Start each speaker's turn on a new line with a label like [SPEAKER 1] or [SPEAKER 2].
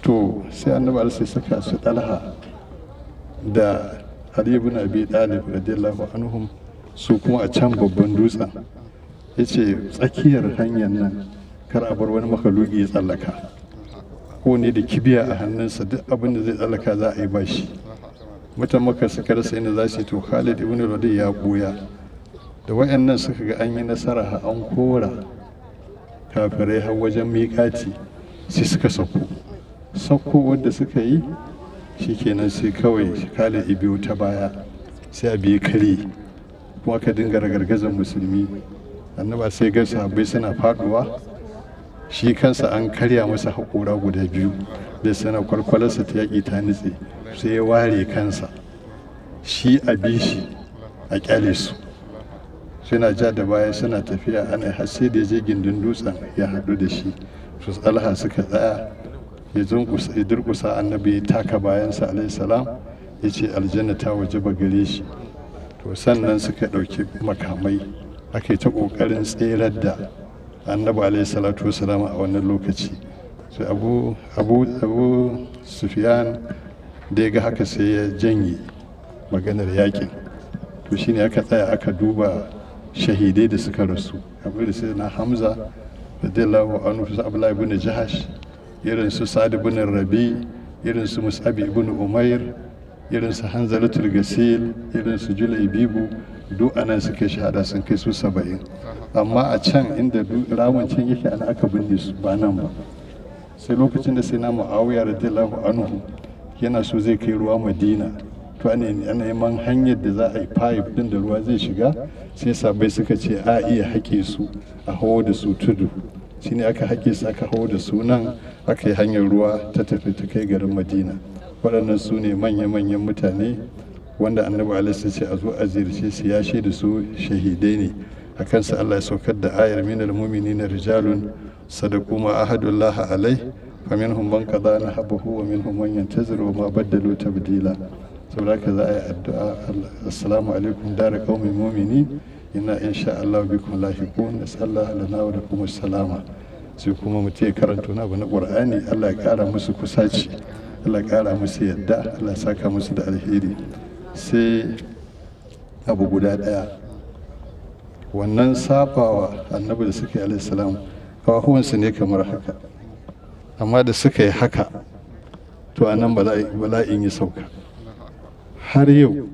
[SPEAKER 1] to sai annabi sai saka su Talha da Ali ibn Abi Talib radiyallahu anhum su kuma a can babban dutsen. Yace tsakiyar hanyar nan kar a bar wani makaluki ya tsallaka, ko ne da kibiya a hannunsa duk abin da zai tsallaka za a yi bashi. Mutan Makka suka rasa inda za su yi, to Khalid ibn Walid ya buya da wayannan suka ga an yi nasara an kora kafirai har wajen miƙati, sai suka sauko wadda suka yi shikenan sai kawai Khalid biyu ta baya sai a biye kare kuma aka dinga ragargazan musulmi. Annaba sai ga sahabbai suna faduwa, shi kansa an karya masa haƙora guda biyu da sana kwalkwalarsa ta yaƙi ta nutse, sai ya ware kansa shi a bishi a ƙyale su, suna ja da baya suna tafiya ana har sai da ya je gindin dutsen ya haɗu da shi. Su Talha suka tsaya, ya durƙusa annabi ya taka bayansa alaihi salam, ya ce aljanna ta wajaba gare shi. To sannan suka ɗauki makamai aka yi ta ƙoƙarin tserar da annabi alaihi salatu wasalam a wannan lokaci. Sai abu Sufyan da ya ga haka sai ya janye maganar yakin. To shine aka tsaya aka duba shahidai da suka rasu, abu da sai na Hamza radiyallahu anhu, su Abdullahi ibn Jahash, irin su Sa'd ibn Rabi, irin su Mus'ab ibn Umair, irin su Hanzalatul Gasil, irin su Julaybibu, duk anan suka shahada sun kai su 70. Amma a can inda ramin can yake ana aka binne su ba nan ba. Sai lokacin da sai na Muawiya radiyallahu anhu yana so zai kai ruwa Madina, to ana neman hanyar da za a yi pipe din da ruwa zai shiga, sai sabai suka ce a iya haƙe su a hawo da su tudu. Shine aka haƙe su aka hawo da su nan, aka yi hanyar ruwa ta tafi ta kai garin Madina. Waɗannan su ne manya-manyan mutane wanda annabi alaihi ce a zo a ziyarce su, ya da su shahidai ne. A kansa Allah ya saukar da ayar minal mu'minina rijalun sadaqu ma ahadullah alai faminhum man qada nahabahu wa minhum man yantaziru wa ma baddalu tabdila. Saboda haka za a yi addu'a, assalamu alaikum dara qaumin mu'minin inna insha Allah bikum lahiqun, nasallahu lana wa lakum salama. Sai kuma mutum ya karanta na abu na Qur'ani, Allah ya kara musu kusaci, Allah ya kara musu yadda, Allah ya saka musu da alheri. Sai abu guda daya, wannan sabawa annabi da suka yi alaihi salam kawahuwansu ne kamar haka, amma da suka yi haka to anan bala'in ya sauka. Har yau